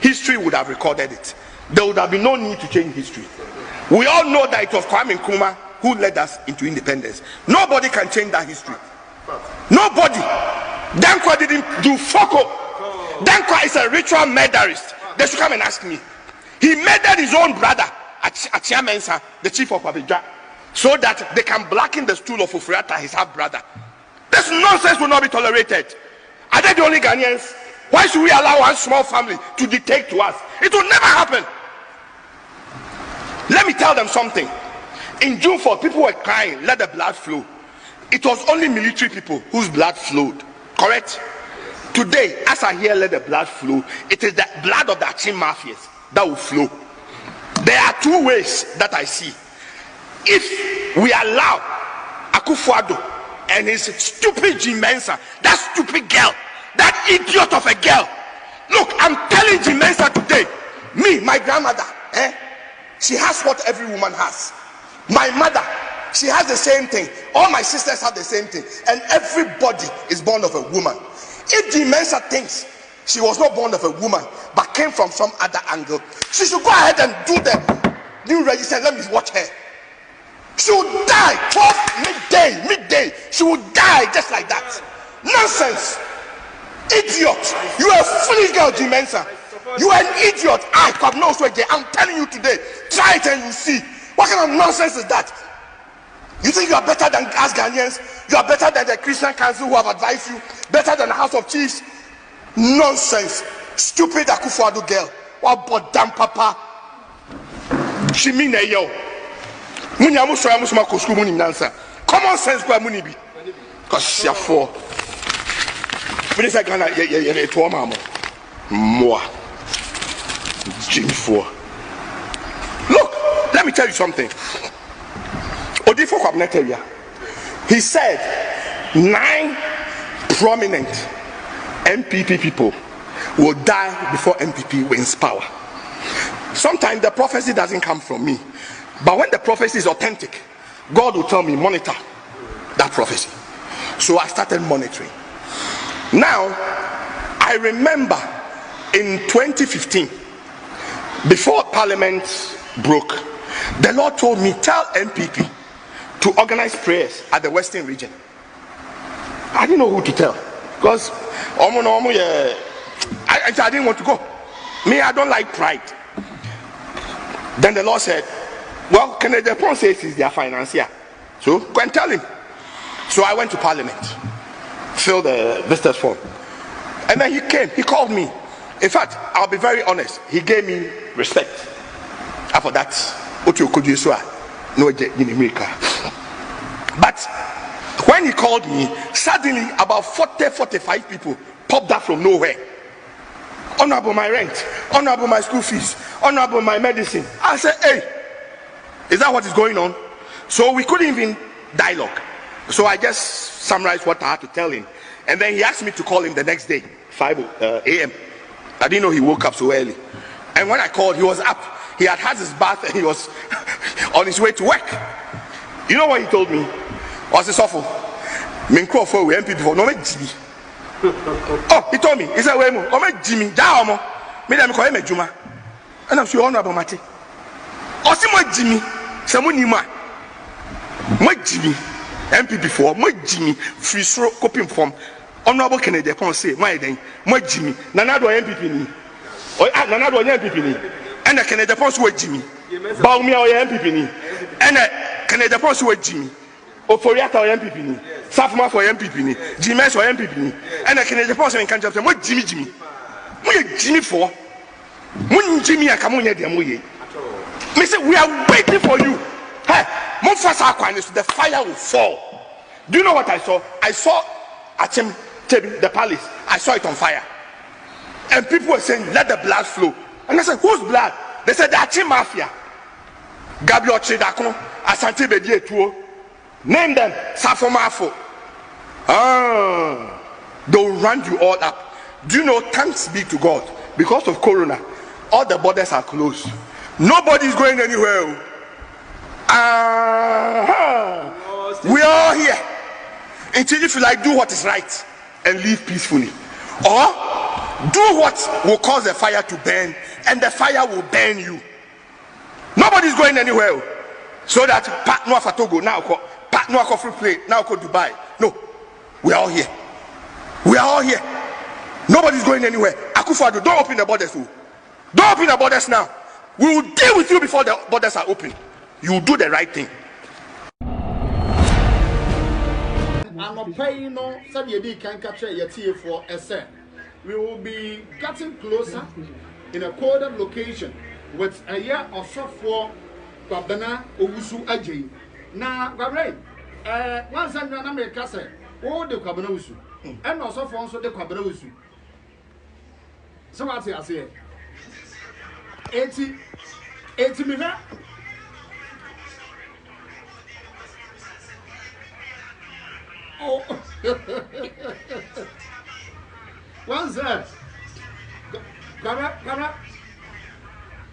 history would have recorded it. There would have been no need to change history. We all know that it was Kwame Nkrumah who led us into independence. Nobody can change that history. Nobody. Dankwa didn't do Foko. Dankwa is a ritual murderist. They should come and ask me. He murdered his own brother, Achia Mensah, the chief of Abidjan, so that they can blacken the stool of Ufriata, his half brother. This nonsense will not be tolerated. Are they the only Ghanaians? Why should we allow one small family to dictate to us? It will never happen. Let me tell them something. In June 4th, people were crying, let the blood flow. It was only military people whose blood flowed. Correct? Today, as I hear let the blood flow, it is the blood of the Achim mafias that will flow. There are two ways that I see. If we allow Akufo-Addo and his stupid Jim Mensah, that stupid girl, that idiot of a girl. Look, I'm telling Jim Mensah today, me, my grandmother, she has what every woman has. My mother, she has the same thing. All my sisters have the same thing. And everybody is born of a woman. If Jim Mensah thinks she was not born of a woman, but came from some other angle, she should go ahead and do the new register. Let me watch her. She will die 12 midday. She will die just like that. Nonsense. Idiot. You are a foolish girl, Jim Mensah. You are an idiot. I'm telling you today. Try it and you see. What kind of nonsense is that? You think you are better than us Ghanaians? You are better than the Christian Council who have advised you? Better than the House of Chiefs? Nonsense. Stupid Akufo-Addo girl. What about damn papa? She mean a yo. Common sense kwa muni bi. Cause you're for. Finish like Ghana, yeah, to mama. Moi. Jimmy 4. Look, let me tell you something. Odifo Kwabena, he said 9 prominent MPP people will die before MPP wins power. Sometimes the prophecy doesn't come from me, but when the prophecy is authentic, God will tell me, monitor that prophecy. So I started monitoring. Now, I remember in 2015, before Parliament broke, the Lord told me, tell MPP to organize prayers at the Western region. I didn't know who to tell, because I didn't want to go. Me, I don't like pride. Then the Lord said, well, Kennedy Pond says he's their financier, so go and tell him. So I went to Parliament, filled the visitors form, and then he came, he called me. In fact, I'll be very honest, he gave me respect. After that, but when he called me, suddenly about 45 people popped up from nowhere. Honorable my rent, honorable my school fees, honorable my medicine. I said, hey, is that what is going on? So we couldn't even dialogue. So I just summarized what I had to tell him. And then he asked me to call him the next day, 5 a.m. I didn't know he woke up so early. And when I called, he was up. He had had his bath and he was on his way to work. You know what he told me? Was this awful? Oh, he told me. He said, wait, Jimmy, and I'm sure honorable Mati. Also, Jimmy, someone Jimmy, MP4, Jimmy, free throw copying form. Honorable Kennedy Pond say, my then, Jimmy, Nanado MPP, or Nanado MPP, and the Kennedy Pond with Jimmy, Baumia or MPP, and Kennedy Pond with Jimmy, or Foriata or MPP, Safma for MPP, Jimmy or MPP, and the Kennedy Pond and Kanjap, what Jimmy, what Jimmy for? When Jimmy Akamunya Demoye, Mister, we are waiting for you. Hey, Mufasa Aquanis, the fire will fall. Do you know what I saw? I saw Achim the palace. I saw it on fire. And people were saying, let the blood flow. And I said, whose blood? They said, the Achim Mafia. Gabriel Chidakon, Asante Bedie Tuo. Name them, Safomafo. They'll run you all up. Do you know, thanks be to God, because of Corona, all the borders are closed. Nobody is going anywhere. We are all here. Until if you like, do what is right and live peacefully. Or Do what will cause the fire to burn, and the fire will burn you. Nobody's going anywhere. So that Pat no for Togo now, Pat no for free play now, go Dubai. No, we are all here. We are all here. Nobody's going anywhere. Akufo-Addo, don't open the borders. Don't open the borders now. We will deal with you before the borders are open. You will do the right thing. We will be getting closer in a coded location with a year or so for Babana Owusu Ajay. Now, Gabriel, once I'm in America, say, oh, the Kabana and also for the Kabana. So what's I say? 80 million. Oh, one sir, Gara,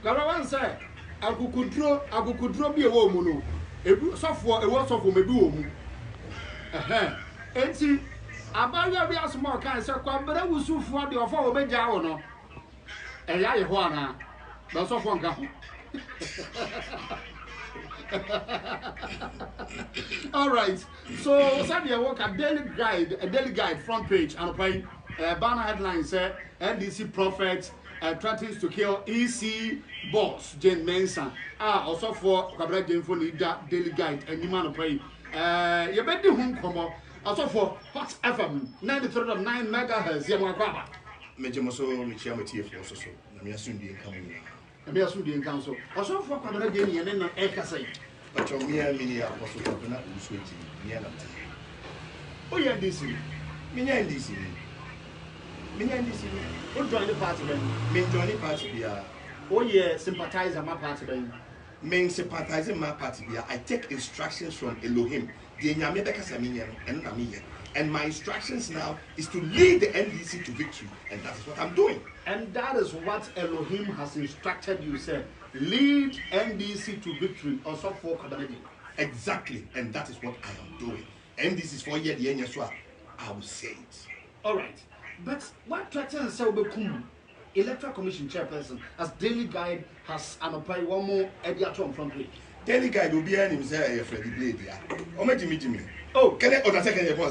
one sir, I could draw be a woman. A software, a word of woman. And see, about your small cancer, but I will soon for the offer of a journal. A lie, Juana, that's of one gun. All right, so Saturday work a daily guide front page and banner headline say NDC prophet threatens to kill EC boss Jane Mensah. Also for Kabra Jane for leader daily guide and you man pay. You bet the home come also for Hot FM 93.9 megahertz. Yamakwaba. Mejemoso Michiamati for so. Namiasun be coming. Namiasun be in council. Also for Kabra Jane and Ekasai. But your mere mini apostle not switching. Oh, yeah, this is Minya and DC. Who join the party then? Main join the party. Oh, yeah, sympathize my party then. Main sympathizing my party. I take instructions from Elohim. The Nyamebeka Saminian and Namiya. And my instructions now is to lead the NDC to victory. And that is what I'm doing. And that is what Elohim has instructed you, sir. Lead NDC to victory. Also for Kabra. Exactly. And that is what I am doing. NDC is for year the NSWA. I will say it. All right. But what threatens Selbekum, Electoral Commission chairperson, as Daily Guide has an opinion one more editor from page. Daily Guide will be an himself, Freddie Blade. Jimmy. Oh, can I on a second year? Now,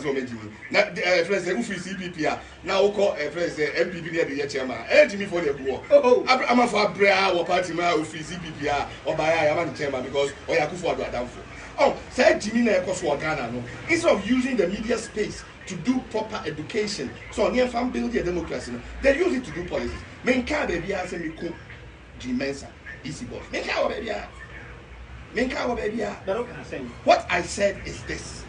friends, Ufi CPP, now call a friend, MPP near the chairman, Jimmy for the war. Oh, I'm a for Brea or Party, Ufi CPP, or by I am chairman because Akufo-Addo are down for. Oh, said Jimmy Nekoswa Ghana. Instead of using the media space to do proper education, so near farm building democracy, they use it to do policies. Men can't be as a Miku, Jim Mensah, easy boss. Men can't baby. What I said is this: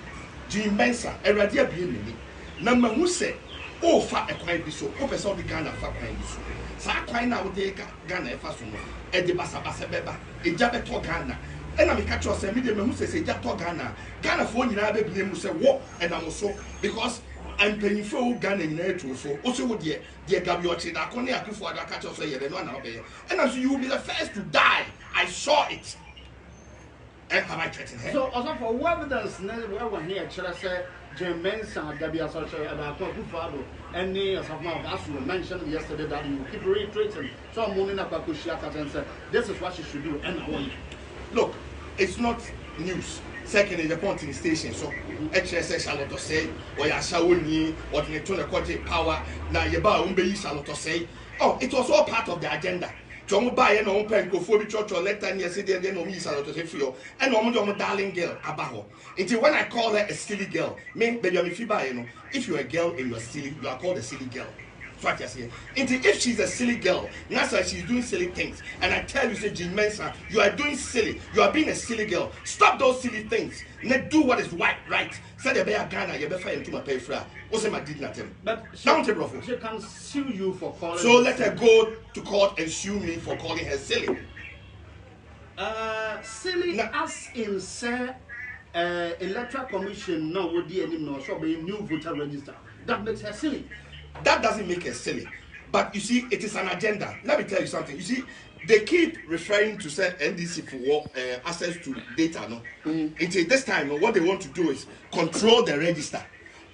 Jim Mensah, a radia being me. Number who said, oh, fat a quite be so, Open all the Ghana fat quite so. Sa now take Ghana Fasuno, and the Basa Beba, a Jabeto Ghana. And I'm catch us a medium who says, Ghana for you, I be say, walk, and I'm also because I'm paying for Ghana in there too. So, also, dear Gabiochi, that only Akufo-Addo catch us a one out there. And as you will be the first to die, I saw it. And have I threatened her? So, also for evidence, we're here, shall I say, Jane Mensah, Gabia Social, about Akufo-Addo, and some of us who mentioned yesterday that you keep reiterating. So, I'm morning up Akushiata and said, this is what she should do, and I want. Look, it's not news. Secondly, the point in the station. So, HSS Charlotte say, or Yashawuni, or the Tone power, now Yaba Umbe Charlotte say. Oh, it was all part of the agenda. John buy an own pen, go for the church or let time yesterday, then no Charlotte say for you. And no darling girl, Abaho. Until when I call her a silly girl, me, baby, I'm if you're a girl and you're silly, you are called a silly girl. What you say? If she's a silly girl, that's why she's doing silly things. And I tell you, say, Jim Mensah, you are doing silly. You are being a silly girl. Stop those silly things. Let do what is right. Say the bear Ghana, you better into my pay fra. Also, my did nothing. But she can sue you for calling. So let her go to court and sue me for calling her silly. Silly now, as in say, Electoral Commission now would be any more so be new voter register. That makes her silly. That doesn't make her silly. But you see, it is an agenda. Let me tell you something. You see, they keep referring to say NDC for access to data. No? Until this time, what they want to do is control the register.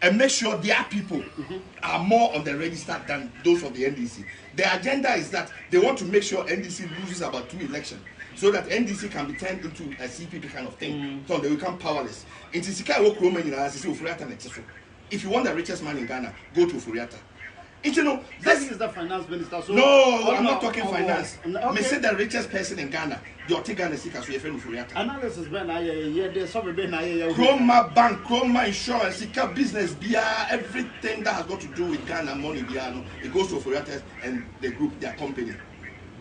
and make sure their people are more on the register than those of the NDC. The agenda is that they want to make sure NDC loses about 2 elections so that NDC can be turned into a CPP kind of thing, so they become powerless. If you want the richest man in Ghana, go to Furiata. You know, this is the finance minister. So no, I'm not talking finance. Okay. Me say the richest person in Ghana, the Ghana Sika, so your friend Furiata. Analysis when there's something Chroma Bank, Chroma Insurance, Sika business, everything that has got to do with Ghana money, it goes to Furiata and the group, their company.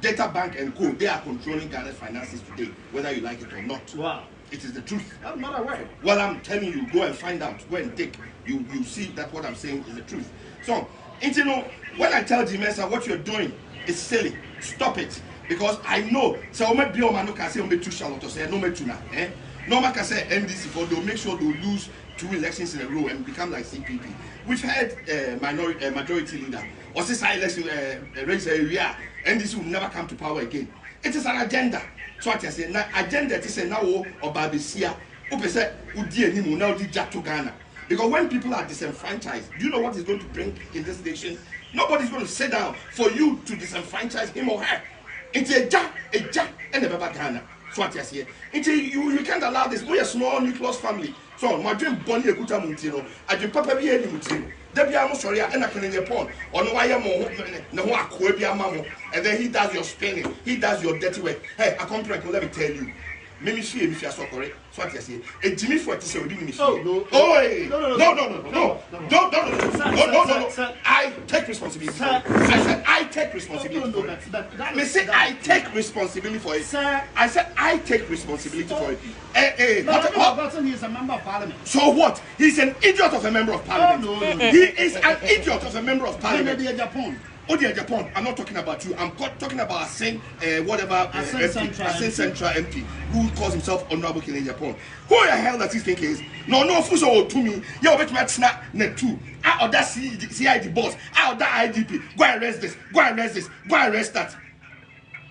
Data Bank and Co, they are controlling Ghana's finances today, whether you like it or not. Wow. It is the truth. I'm not aware. Well, I'm telling you, go and find out, go and take. You see that what I'm saying is the truth. So, you know, when I tell Jimesa what you're doing is silly, stop it. Because I know, so maybe your man can say, too Charlotte, say, no, eh? No man can say NDC, but they'll make sure they'll lose 2 elections in a row and become like CPP. We've had majority leader, or since I election raise area, NDC will never come to power again. It is an agenda. So I say, now agenda is a now or Babisia, who say, Udi now di to Ghana. Because when people are disenfranchised, do you know what is going to bring in this nation? Nobody's going to sit down for you to disenfranchise him or her. It's a jack, and a Baba Ghana. So what I say, you can't allow this. We're a small nucleus family. So my dream Bonnie Kuta Muntino, I dream Papa Bia Muntino. Debbie Amosoria and I can in Japan. On why I'm more, and then he does your spinning, he does your dirty work. Hey, a contract, let me tell you. Maybe she if you are so correct. So what I say, a Jimmy for it is already me. Oh no, no. I take responsibility. I said I take responsibility for it. Me say I take responsibility for it. I said I take responsibility for it. He is a member of parliament. So what? He's an idiot of a member of parliament. He is an idiot of a member of parliament. Japan. I'm not talking about you. I'm talking about Asen, Asen Central MP, who calls himself Honorable King in Japan. Who the hell does he think he is? No, Fuso to me. You're bet my snap net two. Or that CID boss. Or that IDP. Go and arrest this. Go and arrest this. Go and arrest that.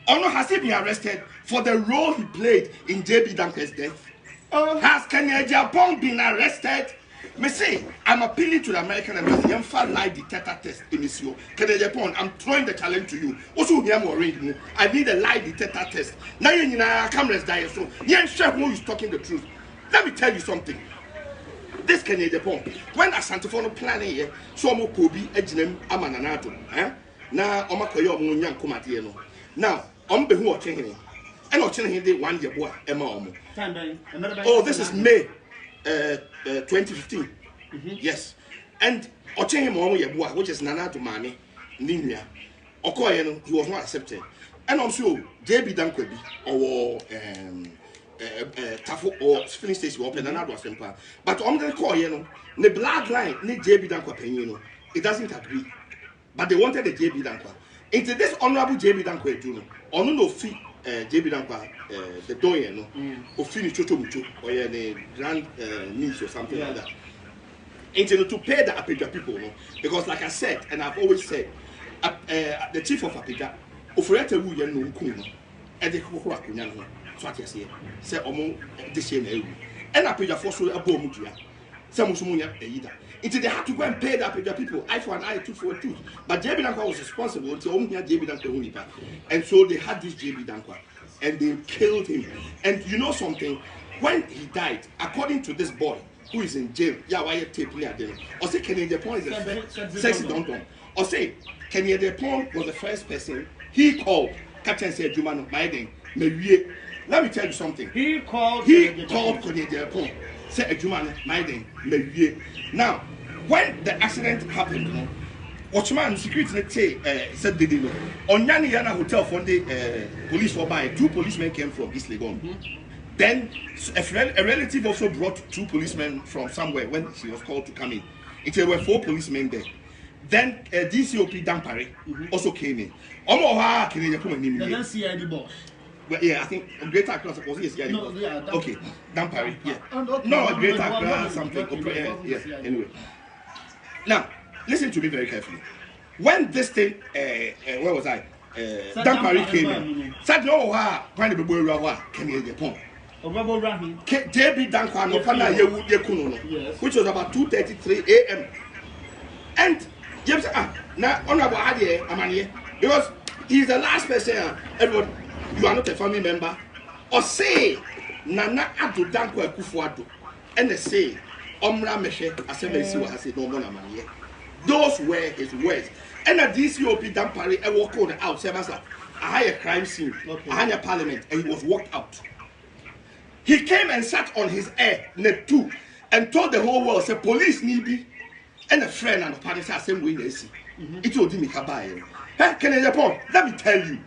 Or no, has he been arrested for the role he played in JB Danker's death? Has Kenya Japan been arrested? Me say, I'm appealing to the American embassy. I'm for lie detector test in this year. I'm throwing the challenge to you. Also, here more ring. I need a lie detector test. Now you know cameras die so. Yeah, chef who is talking the truth. Let me tell you something. This Kenya Japan. When Asante for no planning here, so mo Kobi ejinem amananato. Na omakoyo mo nyan komate no. Now, be who watching him. And watching him dey 1 year boy Emma. Oh, this is May 2015. Yes. And Ochenye Momo Yabua, which is Nana to Mane, Ninia. Okoyeno, he was not accepted. And also JB Dankwebi or Tafo or filling station open another simple. But on the Koyeno, the blood line, ne JB Dankwa, it doesn't agree. But they wanted the JB Dankwa. Into this honorable JB Dankwa, you know, on no fee. JB Dankwa, the doyen, no, or finish Choto Mucho, or the grand niece or something like that. Into to pay the Apija people, no, because like I said, and I've always said, the chief of Apija, Ofreta Wu Yan Kuno, and the Kuakunan, so I say, Omo, the same, and Apija for so a bomutia, some Sumuya, either. Into they had to go and pay the Apija people, eye for an eye, tooth for a tooth. But JB Dankwa was responsible to only have JB Dankwa. And so they had this JB Dankwa and they killed him. And you know something? When he died, according to this boy who is in jail, yeah, why you tape me at them? Or say Kenya Japan is a sexy downtown. Or say Kenya Japan was the first person he called Captain said Jumano Biden. Let me tell you something. He called Kenya Japan. Say Jumano Biden. Now, when the accident happened, Watchman security said they didn't know. On Yana Hotel for the police were by 2 policemen came from East Legon. Then a relative also brought 2 policemen from somewhere when she was called to come in. There were 4 policemen there. Then DCOP Dampare also came in. The CID boss. Well, yeah, I think Greater Accra was it CID boss? Yeah, okay, Dampare, yeah. No, Greater Accra something. Yeah, anyway. Now, listen to me very carefully. When this thing, where was I? Dampare came in. Said, no, why the boy Rawa came in Japan. JB Dankwa no pana ye kunu no, which was about 2:33 a.m. And James now honorable Adie Amanye, because he is the last person. Everyone, you are not a family member. Or say Nana Ado Dankwa Kufuado, and they say Omra Meshe Assembly Siwa has said no more money. Those were his words. And at DCOP Dampari, I walk on out, a higher crime scene, a higher parliament, and he was walked out. He came and sat on his air, net two, and told the whole world, say police need be, and a friend and a party say same way they see. It will me kabaye. Hey, let me tell you,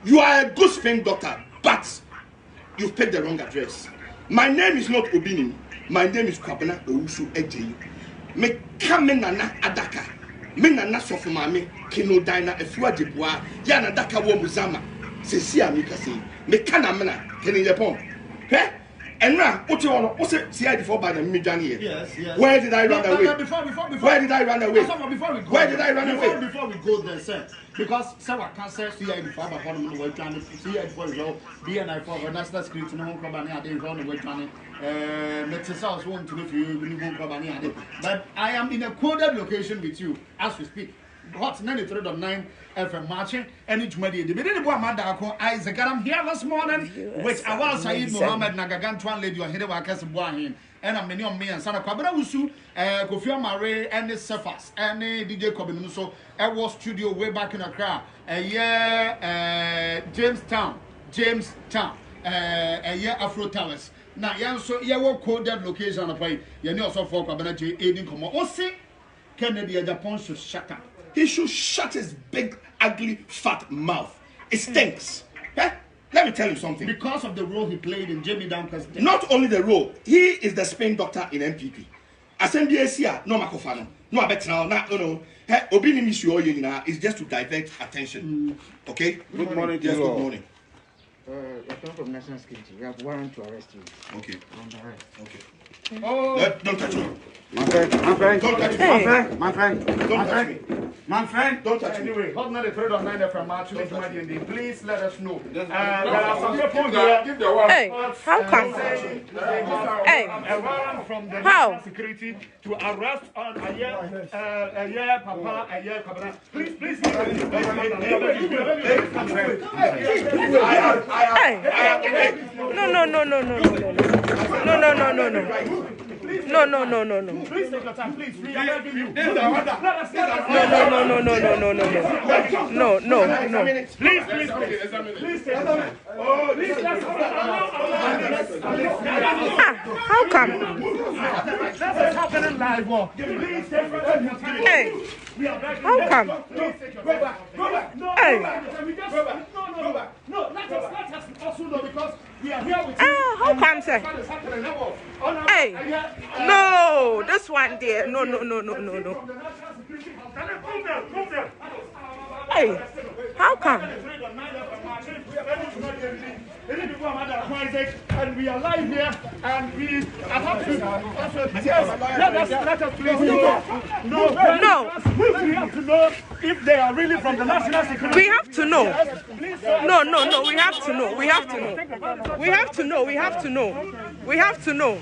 you are a good spin doctor, but you've picked the wrong address. My name is not Obinim. My name is Kwabena Owusu Ejeyi. Me kame nana adaka. Me nana sofumame kino dina efua deboa. Ya na adaka wo muzama. Sesi amika se. Me kana mena kene Japan. Hey? And now, what you want? What's it? See, before by the midjan here. Yes. Where did I run away? Before. Where did I run away? Where did I run away? Before we go there, sir. Because sir, I can't say see before, but on the way trying to see before we go. BNI for national security. No one company I didn't run away trying. Let's say I was want to know if you won't company I did. But I am in a coded location with you as we speak. Hot 93.9 FM marching and each media. The beginning of Madako Isaac. I'm here this morning with Awal Saeed Mohammed Nagagan Twan lady or Hidewakas Buahin. And I'm many on me and Sana Kabra Usu, Kofi Mare, and the Cephas, and DJ Kobinuso. I was studio way back in Accra. A year Jamestown, a year Afro Towers. Now, so you will code that location of way. You know, so for Kabana J. Aiding Como. Oh, see, Kennedy Japan should shut up. He should shut his big, ugly, fat mouth. It stinks. Eh? Let me tell you something. Because of the role he played in Jamie Duncan's death. Not only the role, he is the Spain doctor in MPP. Assembly Asia, no Makofano, no Abetrao, no. Obini Mishu is just to divert attention. Okay? Good morning, yes, good morning. I come from National Security. We have warrant to arrest you. Okay. On the arrest. Okay. Oh. Don't touch me. My friend. Don't touch me. My friend. Don't touch me. My friend. Don't touch me. Anyway, hot 93.9 from March. Please let us know. There are some people here. Hey, how come? Hey, From the how? Security to arrest on a year, Papa, a year, Kabana. Please. Hey, no. Please take your time, please. We are helping you. No. Please take your time. How come? This is happening live. Please take your time. Hey, how come? Go back. Hey. No, let us also know because we are here with you. How come, sir? Hey, no, this one there. No. Hey, how come? And we are live here, and we are happy. Let us please No. We have to know if they are really from the national security. We have to know. No. We have to know. We have to know. We have to know. We have to know. We have to know.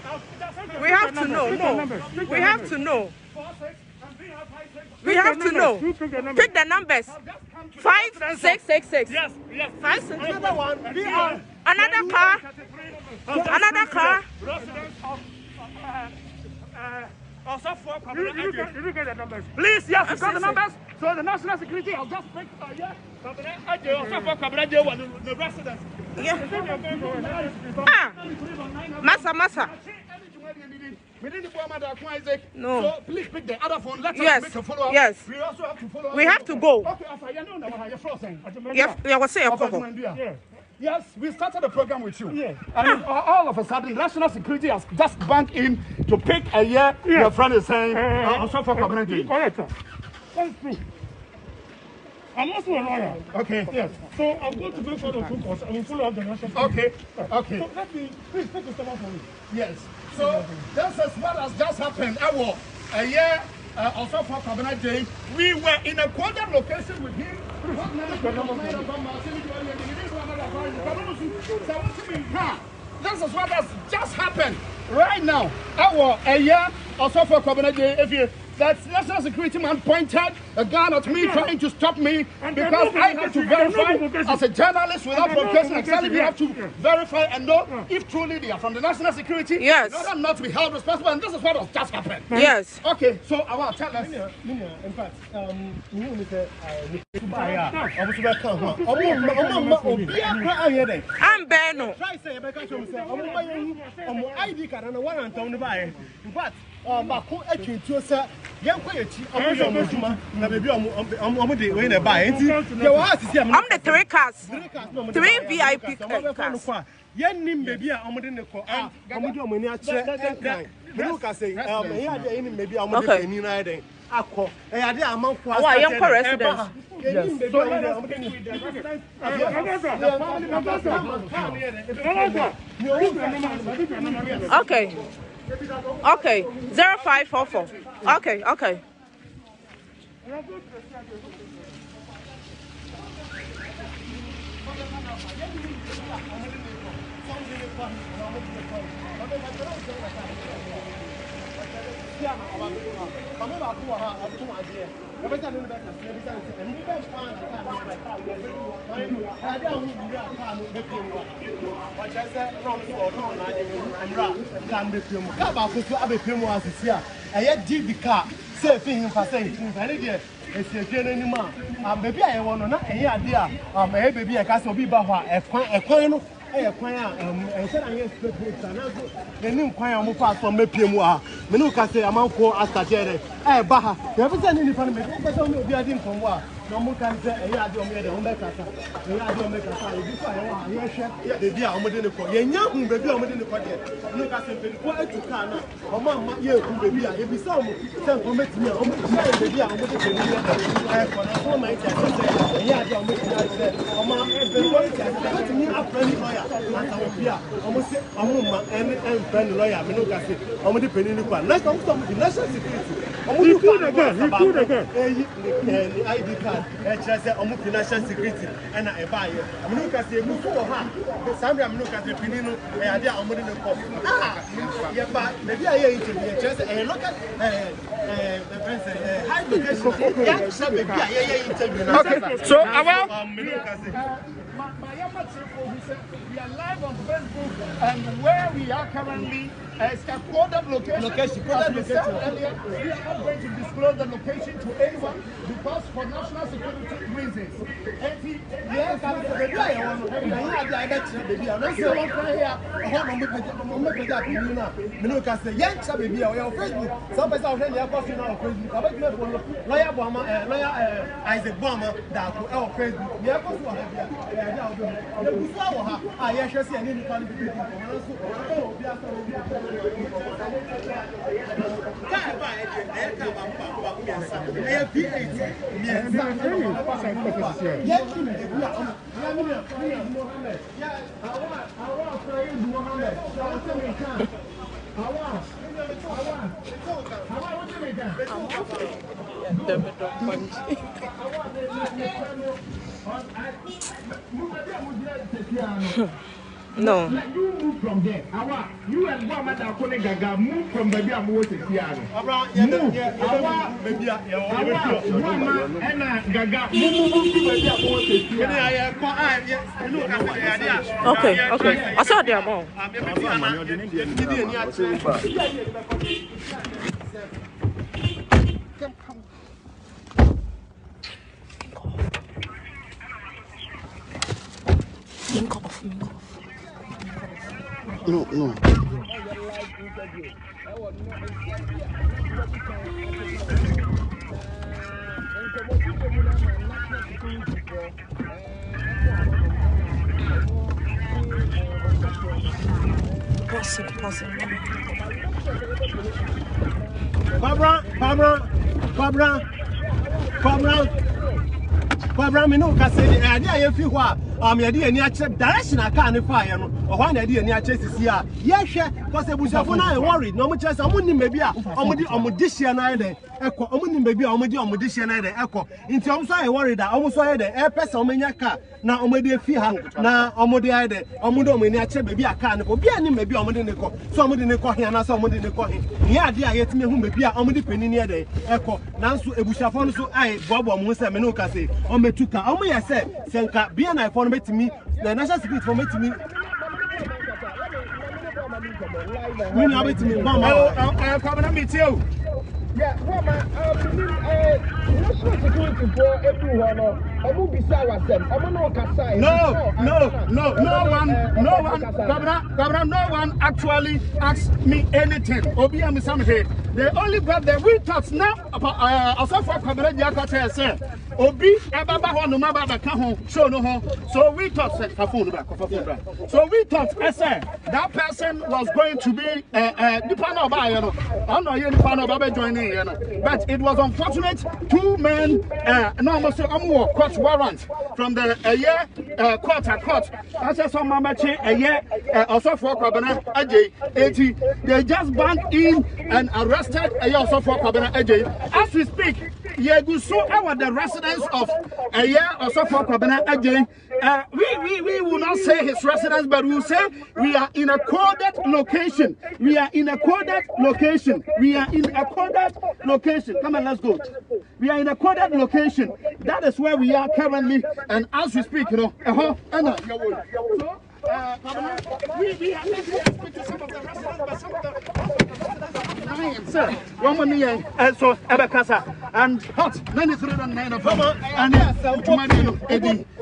We have to know. No. We have to know. We have to know. Pick the numbers. 5666. Yes. 5 6. Another one. Another car. Another car. Residents of also for you get the numbers. Please, yes, you got the numbers. So the national security has just picked also for the residents. Yeah. Massa. No. So please pick the other phone. Let us make a follow-up. Yes. We also have to follow up. We have to go. Okay, yes, we started the program with you. Yeah. And all of a sudden, national security has just banked in to pick a year. Yeah. Your friend is saying, also for community. Correct, sir. That's true. I'm also a lawyer. Okay. Yes. So I'm going to make sure the two courts. I will follow up the national. Okay. So let me please take the step out for me. Yes. So this is what has just happened. A year also for Cabinet Day, we were in a quadruple location with him. this is what has just happened right now. Our a year or so for if you that national security man pointed a gun at me trying to stop me because I have to verify as a journalist without provocation. Exactly, we have to verify and know if truly they are from the national security. Yes. In order not to be held responsible, and this is what has just happened. Yes. Okay, so I want to tell us. In fact, I'm Beno. try say Rebecca show say omo ID card na warrant on the buy. In fact, bako atwintuo say yenko yechi omo yo mojuma na bebi omo de we na buy. Enti ye wo asisi am. I'm the 3 cars. 3 VIP cars. Yenim bebi a omo de ne ko omo de omo ni a kire. You can say here dey ni bebi omo de ni na den. Akọ ade amanfo Oh, I am for residents. Okay. Okay. 0544. Okay. Okay. Baby, I want to know any idea. Baby, I can't be back. A coin. And said I expect the new choir move out from Mepiamua. Menuka say, among 4 Astajere. Baha, you haven't seen any funny, but don't be a dim from what. No more can say, a yard on the Omeka. A yard on the yes, the dear Omedinico. Young baby Omedinico. Look at him, quiet to Kana. Or Mamma, you baby. If you saw me, send for me, baby, I'm with the for the whole night. A yard on the Omar, me up friendly lawyer. Almost and friendly lawyer. Menuka say, Omedi Peniniqua. Let's come to the national security. You do the ID card. National security and I buy it. I'm looking at the move for her. Some I'm looking at the Pinino and I am the cop. Yeah, but maybe I hear it just a look at high location. Okay, so we are live on Facebook, and where we are currently is a coded location. As we said earlier, we are not going to disclose the location to anyone because for national security reasons. Yes, No. You move from there. You and Guamada Gaga move from the Bia Moses Piano. Okay, okay. I saw them all. No, no. Barbara, me no can say the idea you feel what. yɛde ani akyerɛ direction aka ne fa yɛ no ɔhɔ na yɛde ani akyerɛ sisi a yɛhwɛ cause ebusuafo na yɛ worried na ɔmo kyerɛ sɛ ɔmo nim baabi a ɔmo de hyia na yɛ dɛ ɛkɔ ɔmo nim baabi a ɔmo de hyia na yɛ dɛ ɛkɔ nti ɔmo so ayɛ worried a ɔmo so ayɛ dɛ ɛpɛ sɛ ɔmo nya car na ɔmo de fi ha na ɔmo de ayɛ dɛ ɔmo de ɔmo ani akyerɛ baabi a car ne kɔ obi anim baabi a ɔmo de ne kɔ so ɔmo de ne kɔ hia na so ɔmo de ne kɔ he nyɛ ade a yɛtumi hu baabi a ɔmo de panini yɛ dɛ ɛkɔ nanso ebusuafo no so ayɛ boaboa mo sɛ me no ka sɛ ɔmo etu ka ɔmo yɛ sɛ sɛnka BNI fo no betumi na national security fo betumi we na betumi mama come na meet you. Yeah, well, national security for everyone. Governor, no one actually asked me anything. Obi and something. They only got the we thoughts now about also for Governor Jakate say Obi ababa ho no maba ba ka ho show no ho. So we thought So we thought that person was going to be dependent by you know. I know you dependent by joining you know. But it was unfortunate 2 men no must court warrant from the court. I said some mamachi also for Governor AJ 80. They just banked in and arrested also for Governor AJ. As we speak, our the residents of also for Governor AJ. We will not say his residence, but we will say we are in a coded location. We are in a coded location. Come on, let's go. We are in a coded location. That is where we are currently, and as we speak, you know, we have to speak to some of the residents, but some of the residents sir, woman here, so Abakasa and hot 93 of them, and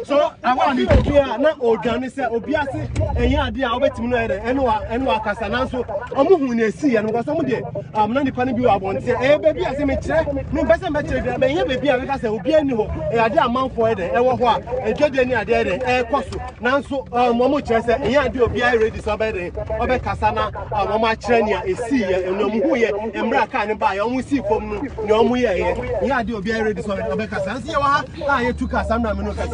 so I want to be not organize Obiasi and Yadia Obetimno and Wakasana. So Omu see and was some day. I'm not depending on one. Eh, baby, as a mature, no better mature than baby. I guess I will be any ho. I did a month for it. I was what a judge any idea. Eh, Cosu. Now, so Momo Chess and Yadio be ready somebody. Obekasana, Mama Chenia, a sea, and no muye, and Braka and buy almost see from no muye. Yadio be ready somebody. Obekasana, I took us some Minoka.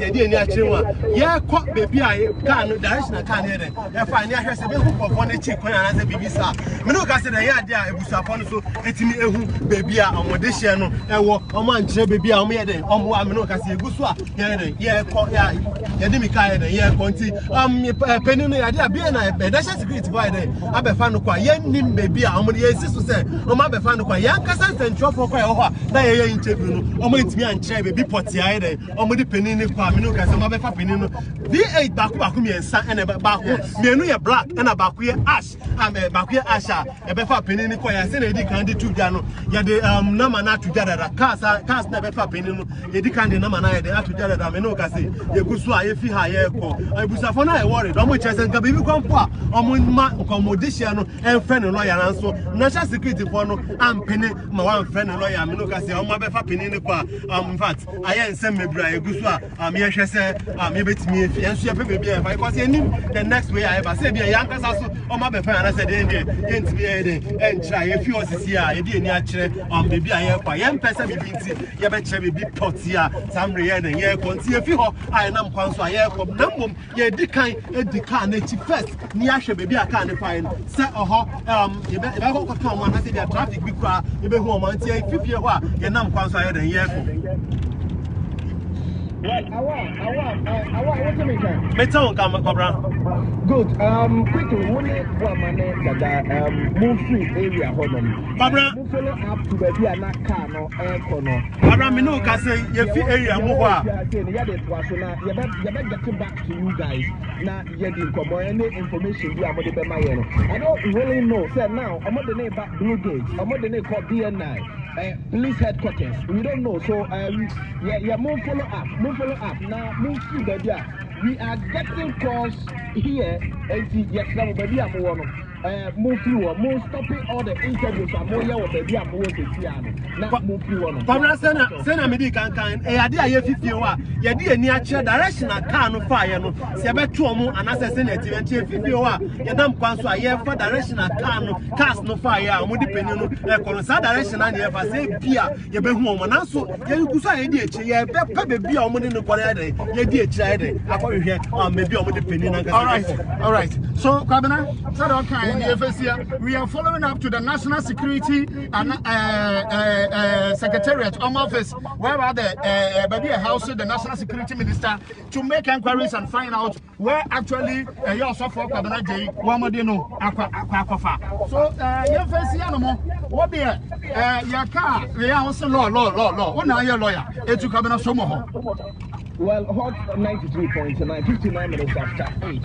Yeah, quite baby, I can't direction. I can't hear it. If I near a bit of one chick when I say baby, sir. Minoka said, yeah, it was upon so it's me a baby on Modician, and walk on one baby, I'm here, on one Minoka, Guswa, yeah, Yadimika, yeah, Conti, Penny, idea, BNI, that's a great why they have a fan of quiet, Nim baby, I'm the sister said, oh, my fan of quiet, Yankas and Truffle, they ain't interview, or meet me and Chevy, be potty, or the penny, Minoka. V8 Bakumi and San and a Baku, Menu black and a Baku ash, and a Baku asha, a Befa Penini Koya, send a decandi to Jano, Yade Namana to Jada, cast never Penino, Edicandi Namana, the Atujada, Menocasi, Yagusua, if he hire, I was a phone I worried, on which I said, Gabi Compa, on Comodiciano, and friend and lawyer, and so National Security for no, and Penny, my one friend and lawyer, Menocasi, on my Befa Penini, in fact, I am send me Bra, Gusua, maybe to me if you baby because the next way I ever said, young also on my friend. I said, and try if you was here, I didn't actually baby. I have a young person, you better be potia, some real and yeah, continue if you I am console, I have number, yeah, the kind first, Niasha baby, I can't find set or you better come one. I said, the traffic big crowd, you be home until 50 years, you're not console and yeah. Right, I want to make that. Metal come Cobra. Good. Quickly, move free area Honum. Cobra, move follow up to the Via car no air corner. Cobra Minuka say your free area move. You better get back to you guys. Now, you didn't come or any information you are about the Mayano. I don't really know. Say now, I'm not the name back Blue Gate. I'm not the name called BNI. Police headquarters. We don't know. So, yeah, move follow up. Now, move through the we are getting calls here. And yes, now, baby, I'm one. move through more stopping all the interviews and more yeah baby am wo se ti ano na move through no Pamela sena me di kan e ade aye fifie wa ye di ani a che directional car no fa ye no se be to omo anase se na ti enche fifie wa ye dam kwan so aye fa directional car no cars no fa ye a omo di peni no e kono sa directional na ye fa se bia ye be hu omo na so ye kuso aye di echi ye be pa be bia omo ni no kore ade ye di echi ade akohwe me bia omo di peni na nka. All right. So Kwabena said okay in the FSC we are following up to the National Security and Secretariat Home Office where the baby house the National Security Minister to make inquiries and find out where actually you also for Kwabena J Wamodino Akwafa. So FSC no what be your car we are also law what now your lawyer etu Kwabena Somo. Well, hot 93.9, 59 minutes after 8.